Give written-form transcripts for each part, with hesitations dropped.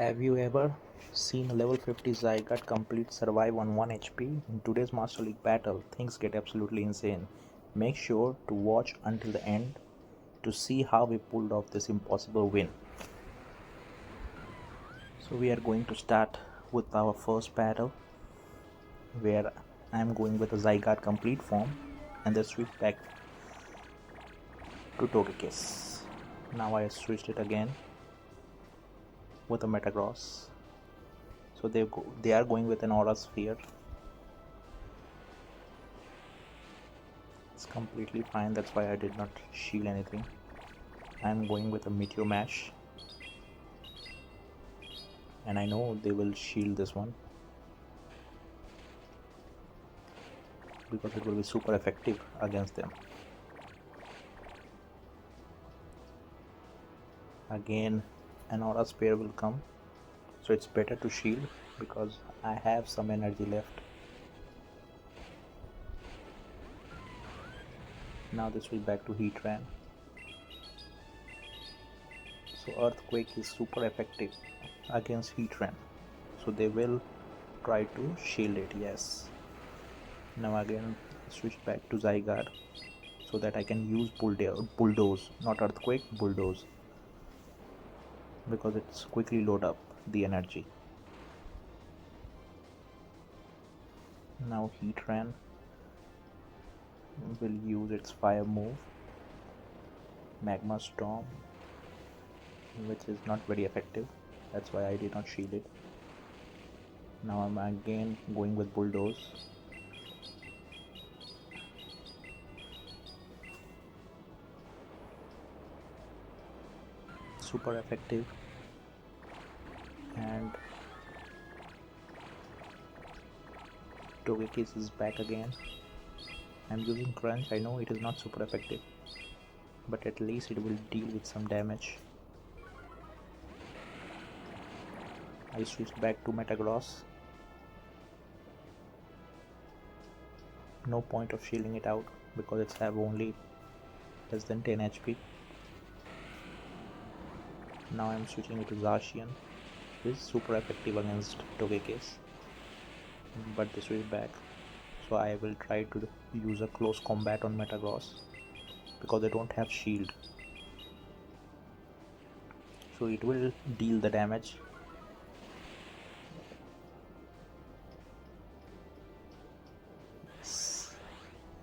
Have you ever seen a level 50 Zygarde Complete survive on 1 HP? In today's Master League battle, things get absolutely insane. Make sure to watch until the end to see how we pulled off this impossible win. So we are going to start with our first battle, where I am going with a Zygarde Complete form and then switch back to Togekiss. Now I switched it again with a Metagross. So they are going with an Aura Sphere. It's completely fine, that's why I did not shield anything. I'm going with a Meteor Mash, and I know they will shield this one because it will be super effective against them. Again, an Aura Sphere will come, so it's better to shield because I have some energy left. Now this will back to Heatran. So Earthquake is super effective against Heatran, so they will try to shield it. Yes. Now again switch back to Zygarde so that I can use Bulldoze, not Earthquake, Bulldoze, because it's quickly load up the energy. Now Heatran will use its fire move, Magma Storm, which is not very effective, that's why I did not shield it. Now I'm again going with Bulldoze. Super effective. And Togekiss is back again. I'm using Crunch. I know it is not super effective, but at least it will deal with some damage. I switched back to Metagross. No point of shielding it out because it's have only less than 10 HP. Now I'm switching it to Zacian. This is super effective against Togekiss, but this will be back. So I will try to use a close combat on Metagross because they don't have shield. So it will deal the damage.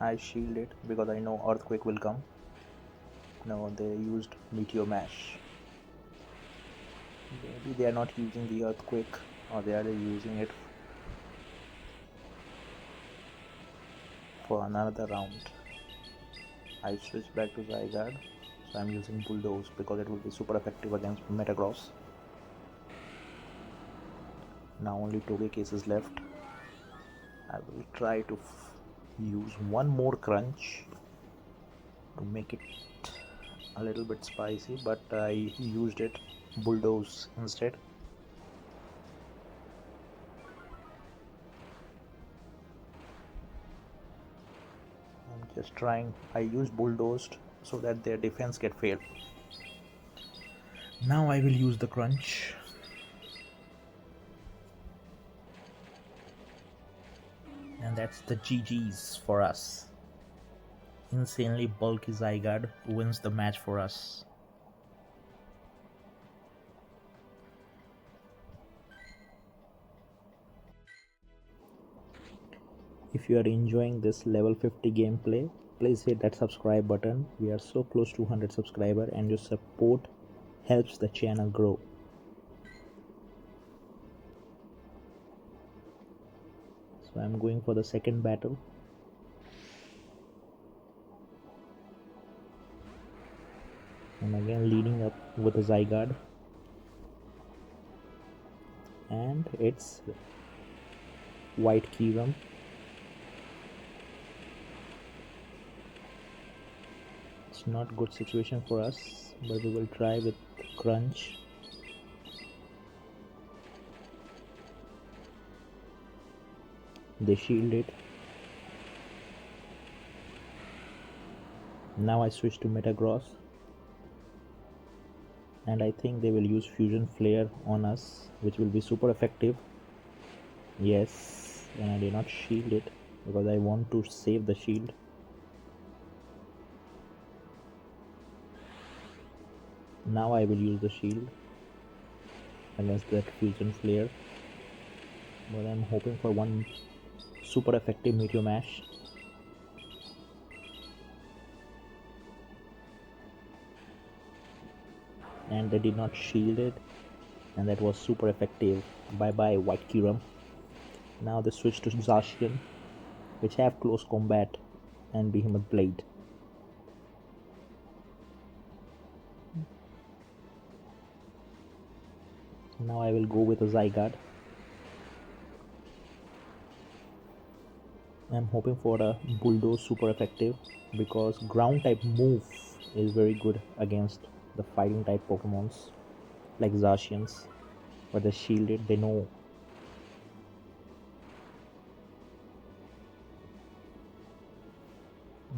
I shield it because I know Earthquake will come. No, they used Meteor Mash. Maybe they are not using the Earthquake, or they are using it for another round. I switch back to Zygarde, so I'm using Bulldoze because it will be super effective against Metagross. Now only Togekiss is left. I will try to use one more Crunch to make it a little bit spicy, but I used it Bulldoze instead. I'm just trying. I use Bulldozed so that their defense get failed. Now I will use the Crunch. And that's the GG's for us. Insanely bulky Zygarde wins the match for us. If you are enjoying this level 50 gameplay, please hit that subscribe button. We are so close to 100 subscribers and your support helps the channel grow. So I'm going for the second battle. I'm again leading up with a Zygarde. And it's White Kyurem. It's not good situation for us, but we will try with Crunch. They shield it. Now I switch to Metagross. and I think they will use Fusion Flare on us, which will be super effective. Yes, and I did not shield it because I want to save the shield. Now I will use the shield against that Fusion Flare, but I'm hoping for one super effective Meteor Mash. And they did not shield it, and that was super effective. Bye bye White Kiram. Now they switch to Zacian, which have close combat and Behemoth Blade. Now I will go with a Zygarde. I'm hoping for a Bulldoze super effective because ground type move is very good against the fighting type Pokemons like Zacians, but they're shielded, they know.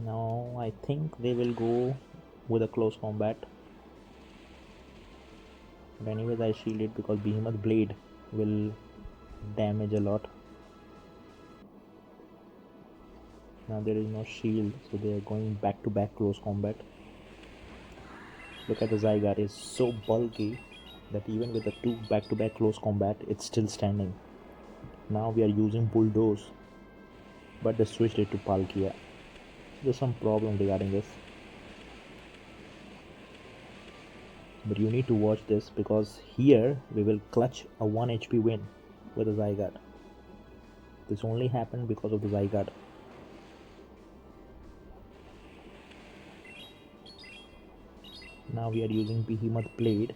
Now I think they will go with a close combat. But anyways, I shield it because Behemoth Blade will damage a lot. Now there is no shield, so they are going back to back close combat. Look at the Zygarde, is so bulky that even with the two back to back close combat, it's still standing. Now we are using Bulldoze, but they switched it to Palkia. There's some problem regarding this. But you need to watch this because here we will clutch a 1 HP win with a Zygarde. This only happened because of the Zygarde. Now we are using Behemoth Blade.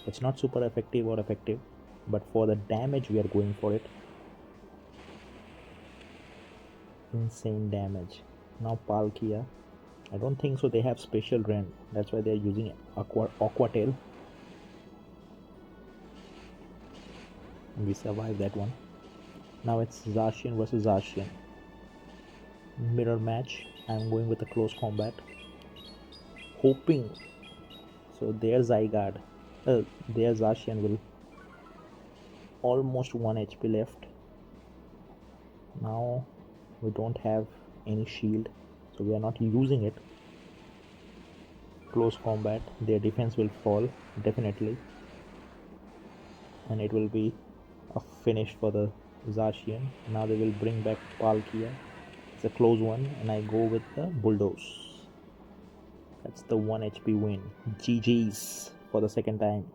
It's not super effective or effective, but for the damage we are going for it. Insane damage. Now Palkia. I don't think so they have special rend. That's why they are using Aqua Tail. And we survive that one. Now it's Zacian versus Zacian. Mirror match. I'm going with a close combat. Hoping so their Zygarde, their Zacian will almost 1 HP left. Now we don't have any shield, so we are not using it. Close combat, their defense will fall definitely, and it will be a finish for the Zacian. Now they will bring back Palkia. It's a close one, and I go with the Bulldoze. That's the 1 HP win. GG's for the second time.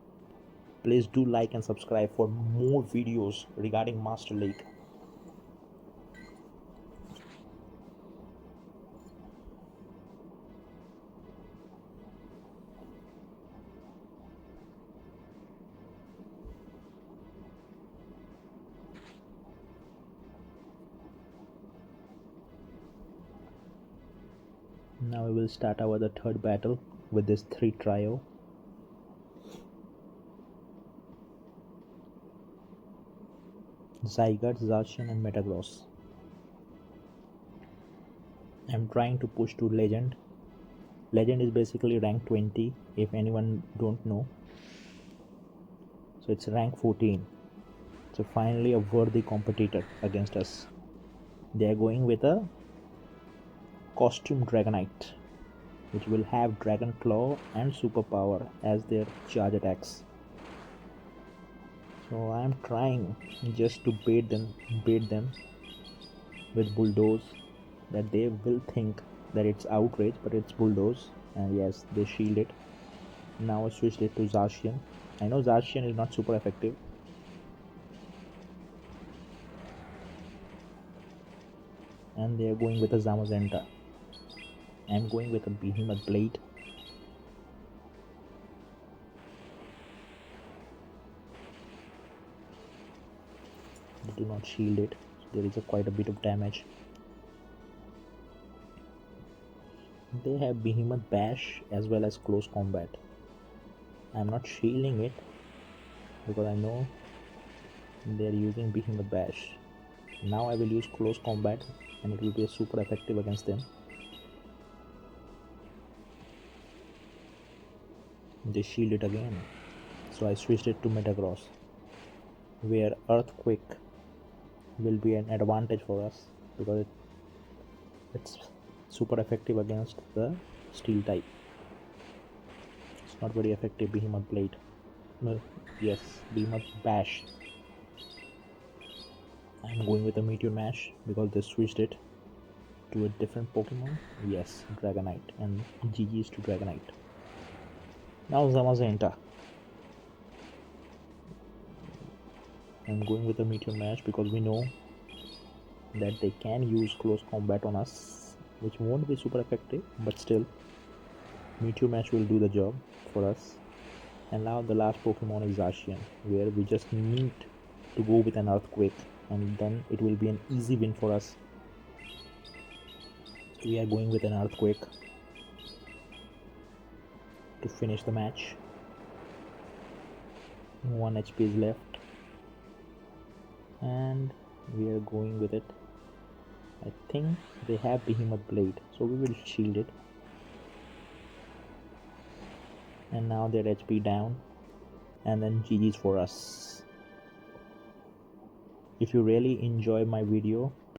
Please do like and subscribe for more videos regarding Master League. Now we will start our third battle with this 3 trio. Zygarde, Zacian and Metagross. I'm trying to push to Legend. Legend is basically rank 20 if anyone don't know. So it's rank 14. So finally a worthy competitor against us. They are going with a Costume Dragonite, which will have Dragon Claw and Superpower as their charge attacks. So I am trying just to bait them with Bulldoze, that they will think that it's outrage, but it's Bulldoze, and yes, they shield it. Now I switched it to Zacian. I know Zacian is not super effective, and they are going with a Zamazenta. I'm going with a Behemoth Blade. They do not shield it, so there is quite a bit of damage. They have Behemoth Bash as well as close combat. I'm not shielding it because I know they're using Behemoth Bash. Now I will use close combat and it will be super effective against them. they shield it again. So I switched it to Metagross, where Earthquake will be an advantage for us because it's super effective against the steel type. It's not very effective Behemoth Blade. No, yes, Behemoth Bash. I'm going with a Meteor Mash because they switched it to a different Pokemon. Yes, Dragonite, and GG's to Dragonite. Now Zamazenta. I'm going with a Meteor Mash because we know that they can use close combat on us, which won't be super effective, but still Meteor Mash will do the job for us. And now the last Pokemon is Zacian, where we just need to go with an Earthquake, and then it will be an easy win for us. So we are going with an Earthquake to finish the match. 1 HP is left, and we are going with it. I think they have Behemoth Blade, so we will shield it. And now their HP down, and then GG's for us. If you really enjoy my video,